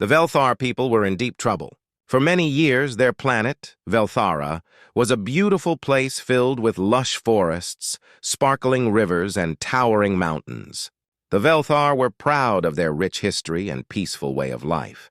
The Velthar people were in deep trouble. For many years, their planet, Velthara, was a beautiful place filled with lush forests, sparkling rivers, and towering mountains. The Velthar were proud of their rich history and peaceful way of life.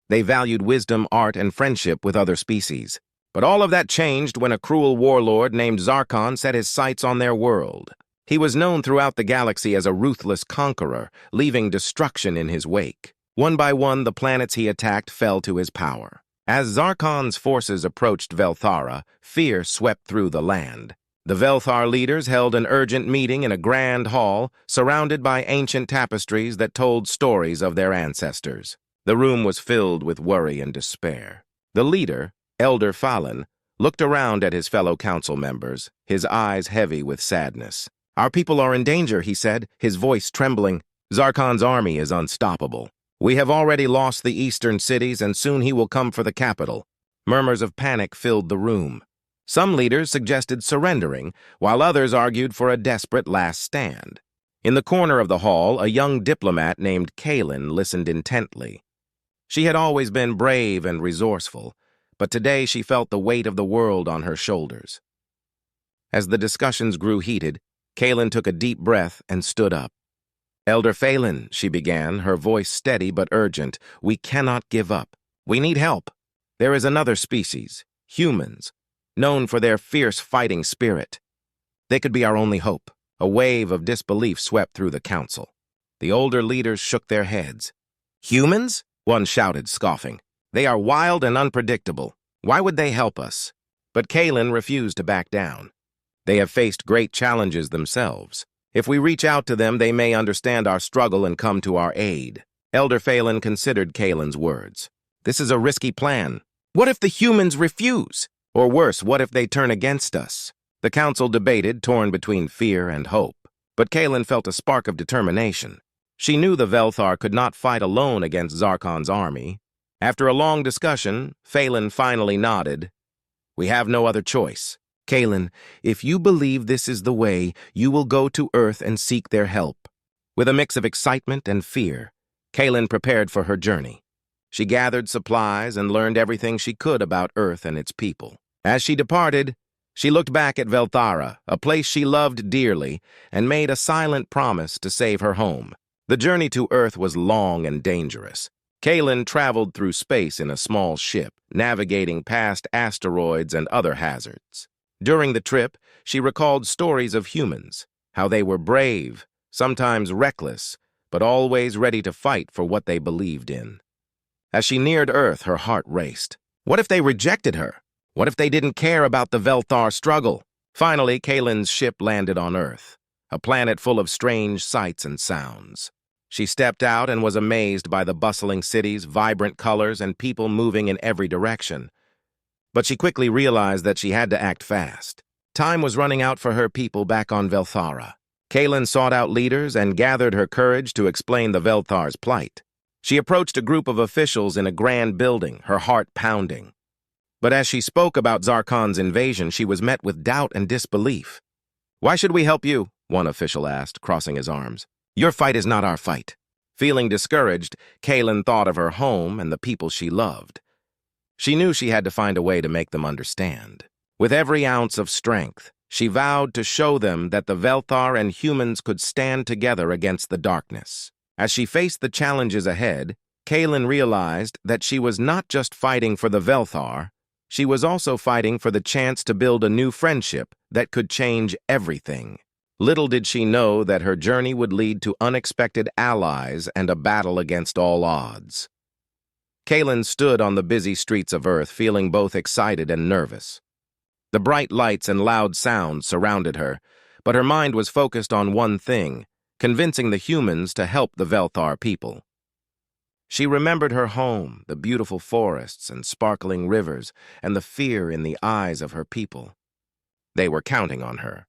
They valued wisdom, art, and friendship with other species. But all of that changed when a cruel warlord named Zarkon set his sights on their world. He was known throughout the galaxy as a ruthless conqueror, leaving destruction in his wake. One by one, the planets he attacked fell to his power. As Zarkon's forces approached Velthara, fear swept through the land. The Velthar leaders held an urgent meeting in a grand hall, surrounded by ancient tapestries that told stories of their ancestors. The room was filled with worry and despair. The leader, Elder Fallen, looked around at his fellow council members, his eyes heavy with sadness. "Our people are in danger," he said, his voice trembling. "Zarkon's army is unstoppable. We have already lost the eastern cities, and soon he will come for the capital." Murmurs of panic filled the room. Some leaders suggested surrendering, while others argued for a desperate last stand. In the corner of the hall, a young diplomat named Kaylin listened intently. She had always been brave and resourceful, but today she felt the weight of the world on her shoulders. As the discussions grew heated, Kaylin took a deep breath and stood up. "Elder Phelan," she began, her voice steady but urgent, "we cannot give up. We need help. There is another species, humans, known for their fierce fighting spirit. They could be our only hope." A wave of disbelief swept through the council. The older leaders shook their heads. "Humans?" one shouted, scoffing. "They are wild and unpredictable. Why would they help us?" But Kaylin refused to back down. "They have faced great challenges themselves. If we reach out to them, they may understand our struggle and come to our aid." Elder Phelan considered Kaylin's words. "This is a risky plan. What if the humans refuse? Or worse, what if they turn against us?" The council debated, torn between fear and hope. But Kaylin felt a spark of determination. She knew the Velthar could not fight alone against Zarkon's army. After a long discussion, Phelan finally nodded. "We have no other choice. Kaylin, if you believe this is the way, you will go to Earth and seek their help." With a mix of excitement and fear, Kaylin prepared for her journey. She gathered supplies and learned everything she could about Earth and its people. As she departed, she looked back at Velthara, a place she loved dearly, and made a silent promise to save her home. The journey to Earth was long and dangerous. Kaylin traveled through space in a small ship, navigating past asteroids and other hazards. During the trip, she recalled stories of humans, how they were brave, sometimes reckless, but always ready to fight for what they believed in. As she neared Earth, her heart raced. What if they rejected her? What if they didn't care about the Velthar struggle? Finally, Kaylin's ship landed on Earth, a planet full of strange sights and sounds. She stepped out and was amazed by the bustling cities, vibrant colors, and people moving in every direction. But she quickly realized that she had to act fast. Time was running out for her people back on Velthara. Kaylin sought out leaders and gathered her courage to explain the Velthar's plight. She approached a group of officials in a grand building, her heart pounding. But as she spoke about Zarkon's invasion, she was met with doubt and disbelief. "Why should we help you?" one official asked, crossing his arms. "Your fight is not our fight." Feeling discouraged, Kaylin thought of her home and the people she loved. She knew she had to find a way to make them understand. With every ounce of strength, she vowed to show them that the Velthar and humans could stand together against the darkness. As she faced the challenges ahead, Kaylin realized that she was not just fighting for the Velthar, she was also fighting for the chance to build a new friendship that could change everything. Little did she know that her journey would lead to unexpected allies and a battle against all odds. Kaylin stood on the busy streets of Earth, feeling both excited and nervous. The bright lights and loud sounds surrounded her, but her mind was focused on one thing, convincing the humans to help the Velthar people. She remembered her home, the beautiful forests and sparkling rivers, and the fear in the eyes of her people. They were counting on her.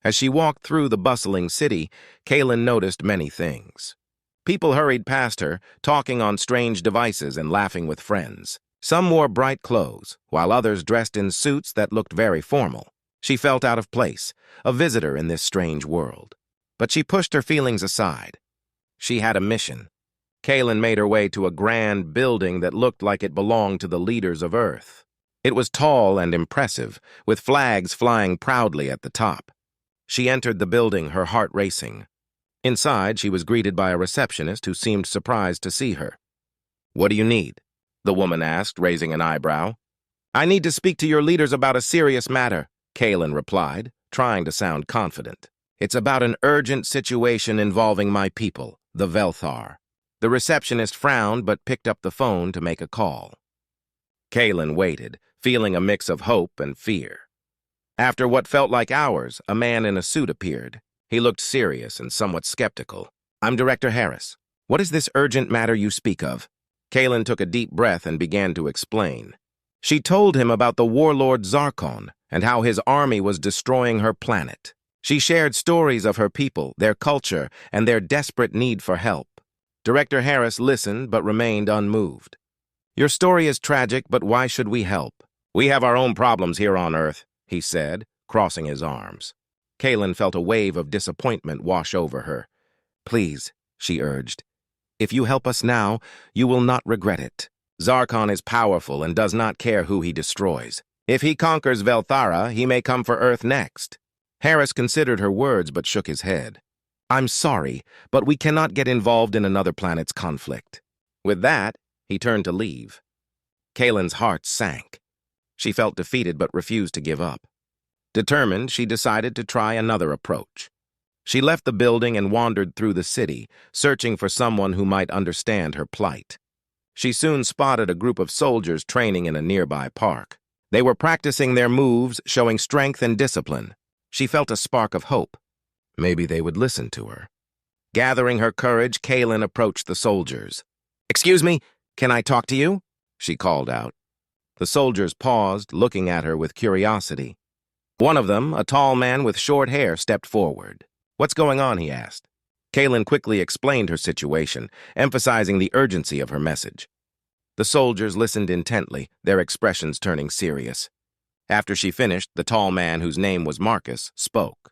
As she walked through the bustling city, Kaylin noticed many things. People hurried past her, talking on strange devices and laughing with friends. Some wore bright clothes, while others dressed in suits that looked very formal. She felt out of place, a visitor in this strange world. But she pushed her feelings aside. She had a mission. Kaylin made her way to a grand building that looked like it belonged to the leaders of Earth. It was tall and impressive, with flags flying proudly at the top. She entered the building, her heart racing. Inside, she was greeted by a receptionist who seemed surprised to see her. "What do you need?" the woman asked, raising an eyebrow. "I need to speak to your leaders about a serious matter," Kaylin replied, trying to sound confident. "It's about an urgent situation involving my people, the Velthar." The receptionist frowned but picked up the phone to make a call. Kaylin waited, feeling a mix of hope and fear. After what felt like hours, a man in a suit appeared. He looked serious and somewhat skeptical. "I'm Director Harris. What is this urgent matter you speak of?" Kaylin took a deep breath and began to explain. She told him about the warlord Zarkon and how his army was destroying her planet. She shared stories of her people, their culture, and their desperate need for help. Director Harris listened but remained unmoved. "Your story is tragic, but why should we help? We have our own problems here on Earth," he said, crossing his arms. Kaylin felt a wave of disappointment wash over her. "Please," she urged, "if you help us now, you will not regret it. Zarkon is powerful and does not care who he destroys. If he conquers Velthara, he may come for Earth next." Harris considered her words but shook his head. "I'm sorry, but we cannot get involved in another planet's conflict." With that, he turned to leave. Kaylin's heart sank. She felt defeated but refused to give up. Determined, she decided to try another approach. She left the building and wandered through the city, searching for someone who might understand her plight. She soon spotted a group of soldiers training in a nearby park. They were practicing their moves, showing strength and discipline. She felt a spark of hope. Maybe they would listen to her. Gathering her courage, Kaylin approached the soldiers. "Excuse me, can I talk to you?" she called out. The soldiers paused, looking at her with curiosity. One of them, a tall man with short hair, stepped forward. "What's going on?" he asked. Kaylin quickly explained her situation, emphasizing the urgency of her message. The soldiers listened intently, their expressions turning serious. After she finished, the tall man, whose name was Marcus, spoke.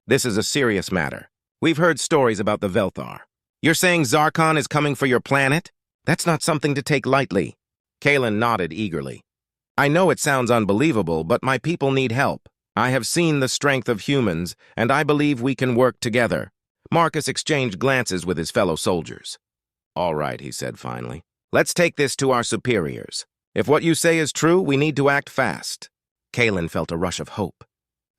"This is a serious matter. We've heard stories about the Velthar. You're saying Zarkon is coming for your planet? That's not something to take lightly." Kaylin nodded eagerly. "I know it sounds unbelievable, but my people need help. I have seen the strength of humans, and I believe we can work together." Marcus exchanged glances with his fellow soldiers. "All right," he said finally. "Let's take this to our superiors. If what you say is true, we need to act fast." Kaylin felt a rush of hope.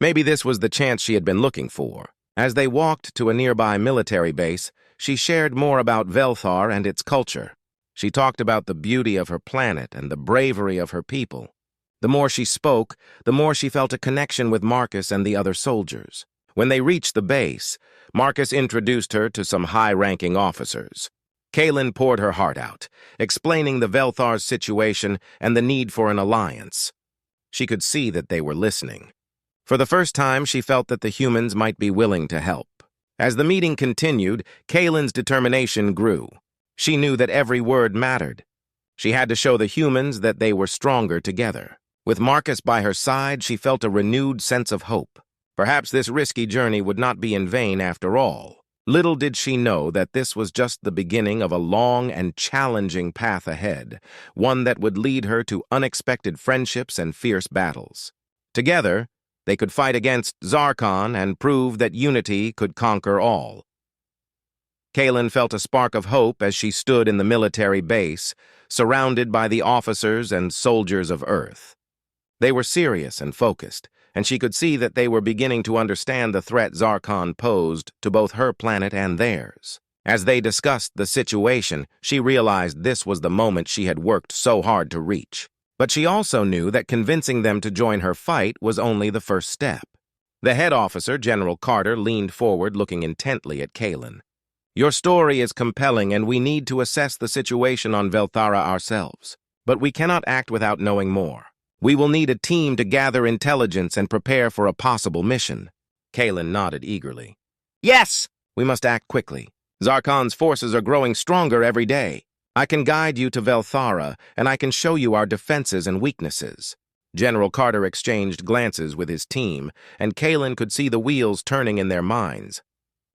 Maybe this was the chance she had been looking for. As they walked to a nearby military base, she shared more about Velthar and its culture. She talked about the beauty of her planet and the bravery of her people. The more she spoke, the more she felt a connection with Marcus and the other soldiers. When they reached the base, Marcus introduced her to some high-ranking officers. Kaylin poured her heart out, explaining the Velthar's situation and the need for an alliance. She could see that they were listening. For the first time, she felt that the humans might be willing to help. As the meeting continued, Kaylin's determination grew. She knew that every word mattered. She had to show the humans that they were stronger together. With Marcus by her side, she felt a renewed sense of hope. Perhaps this risky journey would not be in vain after all. Little did she know that this was just the beginning of a long and challenging path ahead, one that would lead her to unexpected friendships and fierce battles. Together, they could fight against Zarkon and prove that unity could conquer all. Kaylin felt a spark of hope as she stood in the military base, surrounded by the officers and soldiers of Earth. They were serious and focused, and she could see that they were beginning to understand the threat Zarkon posed to both her planet and theirs. As they discussed the situation, she realized this was the moment she had worked so hard to reach. But she also knew that convincing them to join her fight was only the first step. The head officer, General Carter, leaned forward, looking intently at Kaylin. "Your story is compelling, and we need to assess the situation on Velthara ourselves. But we cannot act without knowing more. We will need a team to gather intelligence and prepare for a possible mission." Kaylin nodded eagerly. "Yes! We must act quickly. Zarkon's forces are growing stronger every day. I can guide you to Velthara, and I can show you our defenses and weaknesses." General Carter exchanged glances with his team, and Kaylin could see the wheels turning in their minds.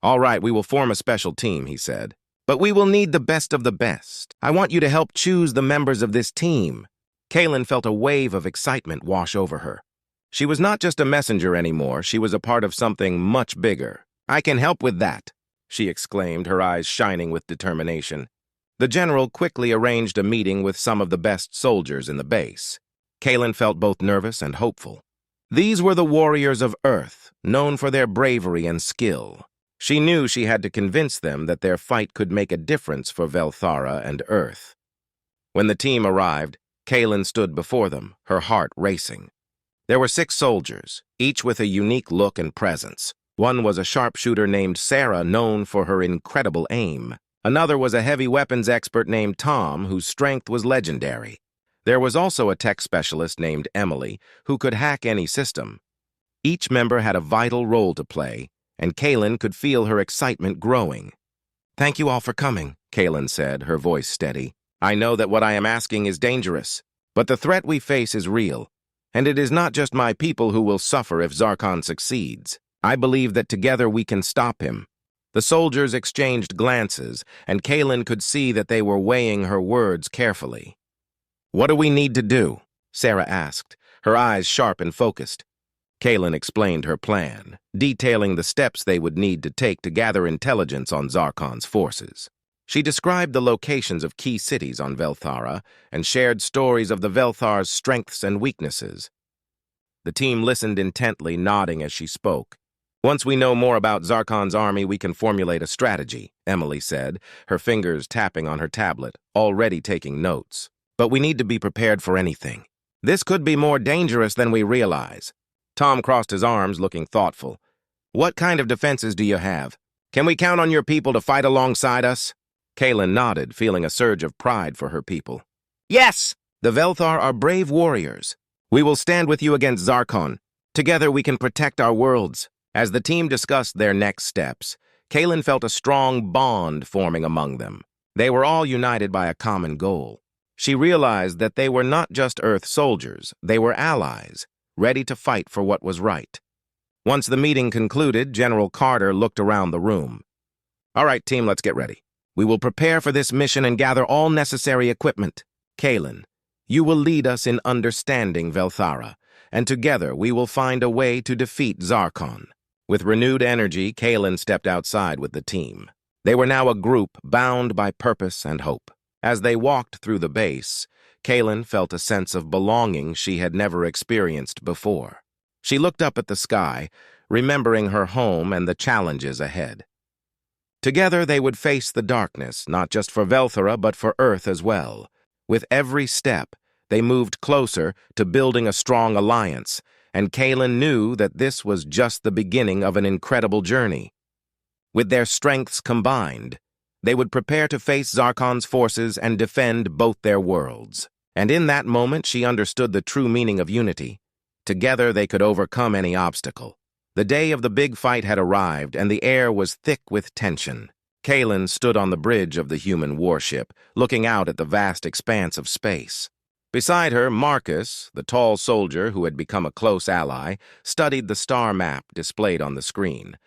"All right, we will form a special team," he said. But we will need the best of the best. I want you to help choose the members of this team. Kaylin felt a wave of excitement wash over her. She was not just a messenger anymore, she was a part of something much bigger. I can help with that, she exclaimed, her eyes shining with determination. The general quickly arranged a meeting with some of the best soldiers in the base. Kaylin felt both nervous and hopeful. These were the warriors of Earth, known for their bravery and skill. She knew she had to convince them that their fight could make a difference for Velthara and Earth. When the team arrived, Kaylin stood before them, her heart racing. There were 6 soldiers, each with a unique look and presence. One was a sharpshooter named Sarah, known for her incredible aim. Another was a heavy weapons expert named Tom, whose strength was legendary. There was also a tech specialist named Emily, who could hack any system. Each member had a vital role to play, and Kaylin could feel her excitement growing. "Thank you all for coming," Kaylin said, her voice steady. "I know that what I am asking is dangerous, but the threat we face is real, and it is not just my people who will suffer if Zarkon succeeds. I believe that together we can stop him." The soldiers exchanged glances, and Kaylin could see that they were weighing her words carefully. "What do we need to do?" Sarah asked, her eyes sharp and focused. Kaylin explained her plan, detailing the steps they would need to take to gather intelligence on Zarkon's forces. She described the locations of key cities on Velthara and shared stories of the Velthar's strengths and weaknesses. The team listened intently, nodding as she spoke. "Once we know more about Zarkon's army, we can formulate a strategy," Emily said, her fingers tapping on her tablet, already taking notes. "But we need to be prepared for anything. This could be more dangerous than we realize." Tom crossed his arms, looking thoughtful. "What kind of defenses do you have? Can we count on your people to fight alongside us?" Kaylin nodded, feeling a surge of pride for her people. "Yes! The Velthar are brave warriors. We will stand with you against Zarkon. Together we can protect our worlds." As the team discussed their next steps, Kaylin felt a strong bond forming among them. They were all united by a common goal. She realized that they were not just Earth soldiers, they were allies, ready to fight for what was right. Once the meeting concluded, General Carter looked around the room. "All right, team, let's get ready. We will prepare for this mission and gather all necessary equipment. Kaylin, you will lead us in understanding Velthara, and together we will find a way to defeat Zarkon." With renewed energy, Kaylin stepped outside with the team. They were now a group bound by purpose and hope. As they walked through the base, Kaylin felt a sense of belonging she had never experienced before. She looked up at the sky, remembering her home and the challenges ahead. Together they would face the darkness, not just for Velthara, but for Earth as well. With every step, they moved closer to building a strong alliance, and Kaylin knew that this was just the beginning of an incredible journey. With their strengths combined, they would prepare to face Zarkon's forces and defend both their worlds. And in that moment, she understood the true meaning of unity. Together, they could overcome any obstacle. The day of the big fight had arrived, and the air was thick with tension. Kaylin stood on the bridge of the human warship, looking out at the vast expanse of space. Beside her, Marcus, the tall soldier who had become a close ally, studied the star map displayed on the screen.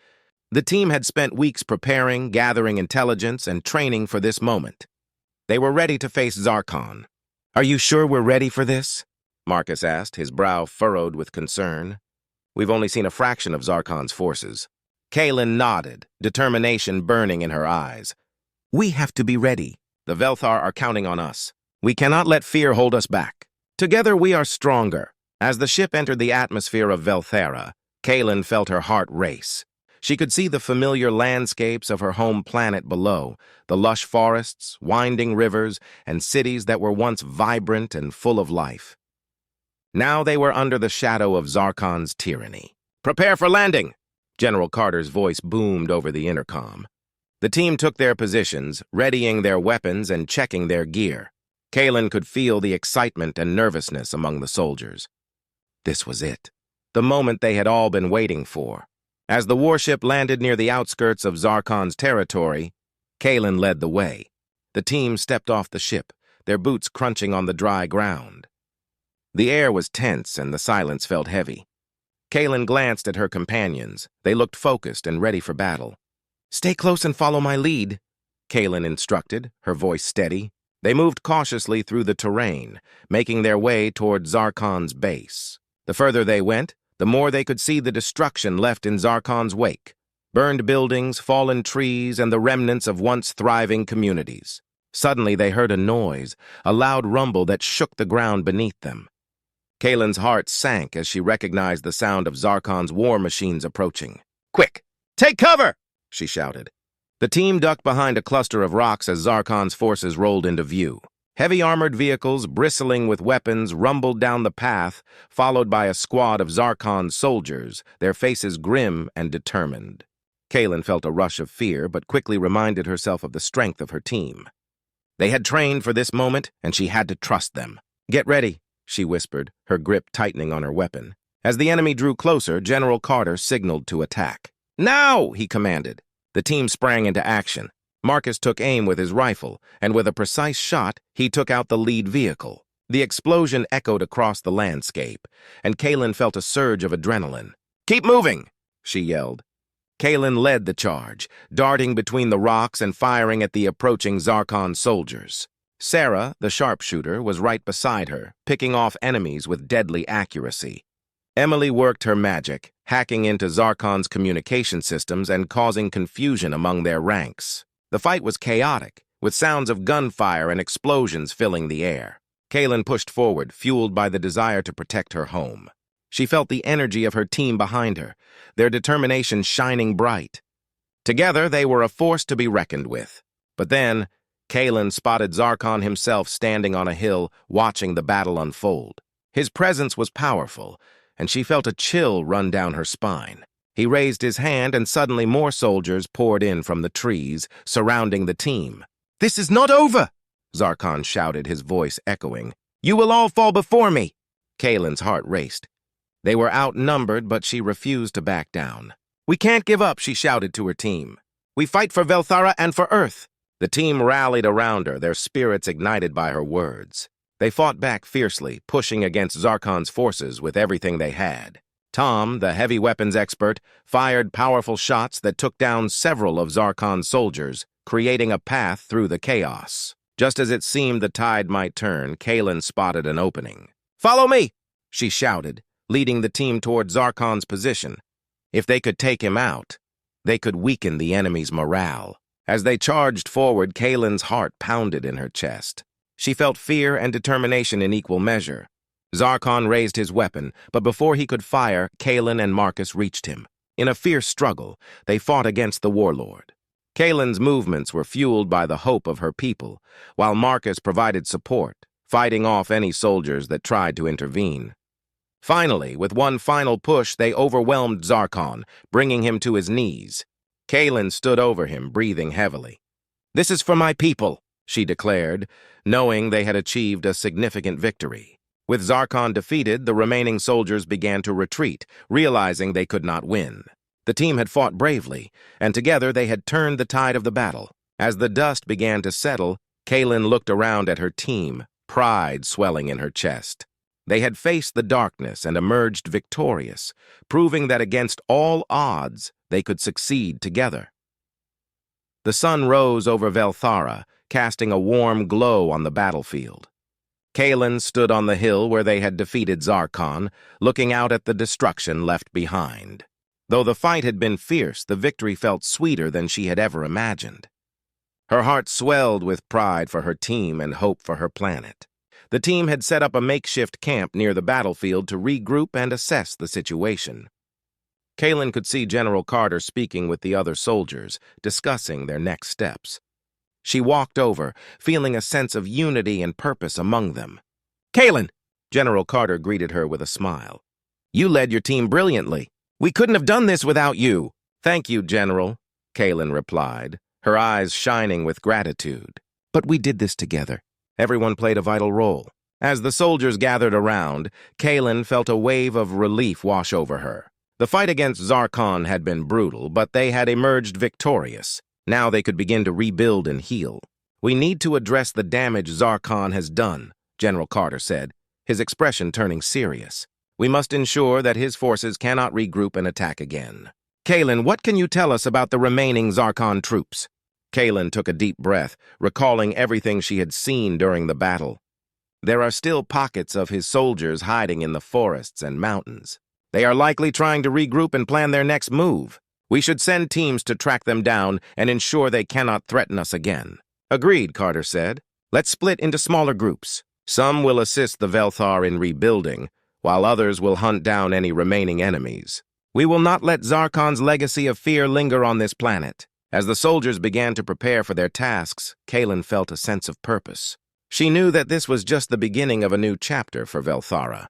The team had spent weeks preparing, gathering intelligence, and training for this moment. They were ready to face Zarkon. "Are you sure we're ready for this?" Marcus asked, his brow furrowed with concern. "We've only seen a fraction of Zarkon's forces." Kaylin nodded, determination burning in her eyes. "We have to be ready. The Velthar are counting on us. We cannot let fear hold us back. Together we are stronger." As the ship entered the atmosphere of Velthara, Kaylin felt her heart race. She could see the familiar landscapes of her home planet below, the lush forests, winding rivers, and cities that were once vibrant and full of life. Now they were under the shadow of Zarkon's tyranny. "Prepare for landing!" General Carter's voice boomed over the intercom. The team took their positions, readying their weapons and checking their gear. Kaylin could feel the excitement and nervousness among the soldiers. This was it, the moment they had all been waiting for. As the warship landed near the outskirts of Zarkon's territory, Kaylin led the way. The team stepped off the ship, their boots crunching on the dry ground. The air was tense and the silence felt heavy. Kaylin glanced at her companions. They looked focused and ready for battle. "Stay close and follow my lead," Kaylin instructed, her voice steady. They moved cautiously through the terrain, making their way toward Zarkon's base. The further they went, the more they could see the destruction left in Zarkon's wake. Burned buildings, fallen trees, and the remnants of once thriving communities. Suddenly they heard a noise, a loud rumble that shook the ground beneath them. Kaylin's heart sank as she recognized the sound of Zarkon's war machines approaching. "Quick! Take cover!" she shouted. The team ducked behind a cluster of rocks as Zarkon's forces rolled into view. Heavy armored vehicles, bristling with weapons, rumbled down the path, followed by a squad of Zarkon's soldiers, their faces grim and determined. Kaylin felt a rush of fear, but quickly reminded herself of the strength of her team. They had trained for this moment, and she had to trust them. "Get ready," she whispered, her grip tightening on her weapon. As the enemy drew closer, General Carter signaled to attack. "Now!" he commanded. The team sprang into action. Marcus took aim with his rifle, and with a precise shot, he took out the lead vehicle. The explosion echoed across the landscape, and Kaylin felt a surge of adrenaline. "Keep moving!" she yelled. Kaylin led the charge, darting between the rocks and firing at the approaching Zarkon soldiers. Sarah, the sharpshooter, was right beside her, picking off enemies with deadly accuracy. Emily worked her magic, hacking into Zarkon's communication systems and causing confusion among their ranks. The fight was chaotic, with sounds of gunfire and explosions filling the air. Kaylin pushed forward, fueled by the desire to protect her home. She felt the energy of her team behind her, their determination shining bright. Together, they were a force to be reckoned with. But then, Kaylin spotted Zarkon himself standing on a hill, watching the battle unfold. His presence was powerful, and she felt a chill run down her spine. He raised his hand, and suddenly more soldiers poured in from the trees, surrounding the team. "This is not over!" Zarkon shouted, his voice echoing. "You will all fall before me!" Kaylin's heart raced. They were outnumbered, but she refused to back down. "We can't give up," she shouted to her team. "We fight for Velthara and for Earth." The team rallied around her, their spirits ignited by her words. They fought back fiercely, pushing against Zarkon's forces with everything they had. Tom, the heavy weapons expert, fired powerful shots that took down several of Zarkon's soldiers, creating a path through the chaos. Just as it seemed the tide might turn, Kaylin spotted an opening. "Follow me!" she shouted, leading the team toward Zarkon's position. If they could take him out, they could weaken the enemy's morale. As they charged forward, Kaylin's heart pounded in her chest. She felt fear and determination in equal measure. Zarkon raised his weapon, but before he could fire, Kaylin and Marcus reached him. In a fierce struggle, they fought against the warlord. Kaylin's movements were fueled by the hope of her people, while Marcus provided support, fighting off any soldiers that tried to intervene. Finally, with one final push, they overwhelmed Zarkon, bringing him to his knees. Kaylin stood over him, breathing heavily. "This is for my people," she declared, knowing they had achieved a significant victory. With Zarkon defeated, the remaining soldiers began to retreat, realizing they could not win. The team had fought bravely, and together they had turned the tide of the battle. As the dust began to settle, Kaylin looked around at her team, pride swelling in her chest. They had faced the darkness and emerged victorious, proving that against all odds, they could succeed together. The sun rose over Velthara, casting a warm glow on the battlefield. Kaylin stood on the hill where they had defeated Zarkon, looking out at the destruction left behind. Though the fight had been fierce, the victory felt sweeter than she had ever imagined. Her heart swelled with pride for her team and hope for her planet. The team had set up a makeshift camp near the battlefield to regroup and assess the situation. Kaylin could see General Carter speaking with the other soldiers, discussing their next steps. She walked over, feeling a sense of unity and purpose among them. "Kaylin!" General Carter greeted her with a smile. "You led your team brilliantly. We couldn't have done this without you." "Thank you, General," Kaylin replied, her eyes shining with gratitude. "But we did this together." Everyone played a vital role. As the soldiers gathered around, Kaylin felt a wave of relief wash over her. The fight against Zarkon had been brutal, but they had emerged victorious. Now they could begin to rebuild and heal. "We need to address the damage Zarkon has done," General Carter said, his expression turning serious. "We must ensure that his forces cannot regroup and attack again." "Kaylin, what can you tell us about the remaining Zarkon troops?" Kaylin took a deep breath, recalling everything she had seen during the battle. There are still pockets of his soldiers hiding in the forests and mountains. They are likely trying to regroup and plan their next move. We should send teams to track them down and ensure they cannot threaten us again. Agreed, Carter said. Let's split into smaller groups. Some will assist the Velthar in rebuilding, while others will hunt down any remaining enemies. We will not let Zarkon's legacy of fear linger on this planet. As the soldiers began to prepare for their tasks, Kaylin felt a sense of purpose. She knew that this was just the beginning of a new chapter for Velthara.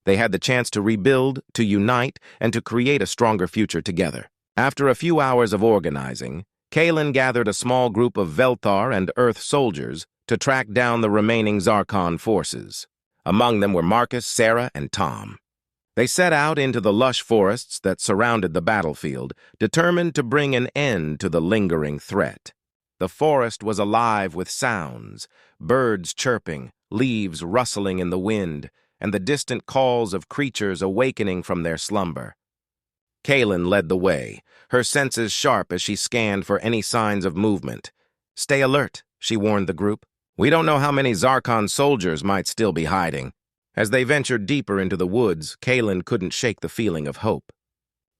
They had the chance to rebuild, to unite, and to create a stronger future together. After a few hours of organizing, Kaylin gathered a small group of Velthar and Earth soldiers to track down the remaining Zarkon forces. Among them were Marcus, Sarah, and Tom. They set out into the lush forests that surrounded the battlefield, determined to bring an end to the lingering threat. The forest was alive with sounds, birds chirping, leaves rustling in the wind, and the distant calls of creatures awakening from their slumber. Kaylin led the way, her senses sharp as she scanned for any signs of movement. "Stay alert," she warned the group. "We don't know how many Zarkon soldiers might still be hiding." As they ventured deeper into the woods, Kaylin couldn't shake the feeling of hope.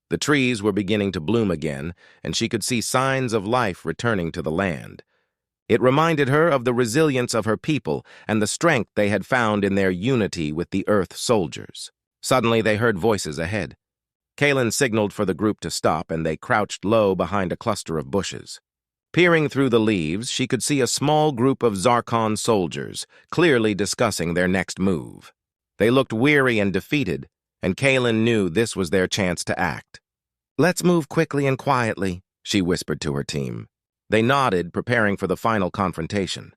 The trees were beginning to bloom again, and she could see signs of life returning to the land. It reminded her of the resilience of her people and the strength they had found in their unity with the Earth soldiers. Suddenly, they heard voices ahead. Kaylin signaled for the group to stop, and they crouched low behind a cluster of bushes. Peering through the leaves, she could see a small group of Zarkon soldiers, clearly discussing their next move. They looked weary and defeated, and Kaylin knew this was their chance to act. "Let's move quickly and quietly," she whispered to her team. They nodded, preparing for the final confrontation.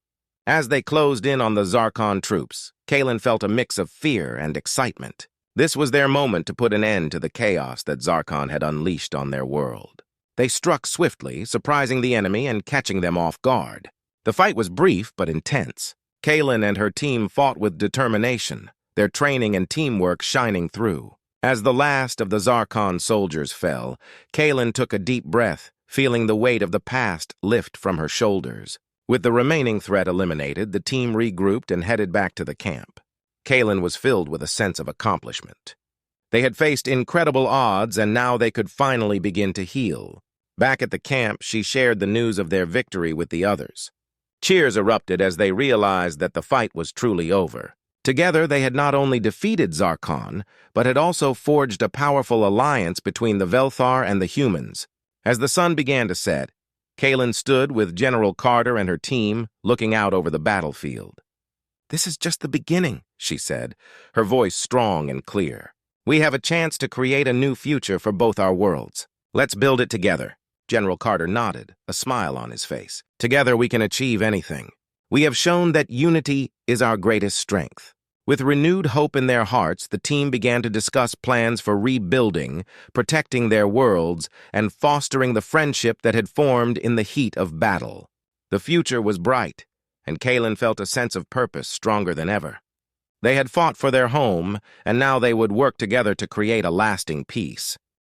As they closed in on the Zarkon troops, Kaylin felt a mix of fear and excitement. This was their moment to put an end to the chaos that Zarkon had unleashed on their world. They struck swiftly, surprising the enemy and catching them off guard. The fight was brief but intense. Kaylin and her team fought with determination, their training and teamwork shining through. As the last of the Zarkon soldiers fell, Kaylin took a deep breath, feeling the weight of the past lift from her shoulders. With the remaining threat eliminated, the team regrouped and headed back to the camp. Kaylin was filled with a sense of accomplishment. They had faced incredible odds, and now they could finally begin to heal. Back at the camp, she shared the news of their victory with the others. Cheers erupted as they realized that the fight was truly over. Together, they had not only defeated Zarkon, but had also forged a powerful alliance between the Velthar and the humans. As the sun began to set, Kaylin stood with General Carter and her team, looking out over the battlefield. "This is just the beginning," she said, her voice strong and clear. "We have a chance to create a new future for both our worlds. Let's build it together." General Carter nodded, a smile on his face. "Together we can achieve anything. We have shown that unity is our greatest strength." With renewed hope in their hearts, the team began to discuss plans for rebuilding, protecting their worlds, and fostering the friendship that had formed in the heat of battle. The future was bright, and Kaylin felt a sense of purpose stronger than ever. They had fought for their home, and now they would work together to create a lasting peace.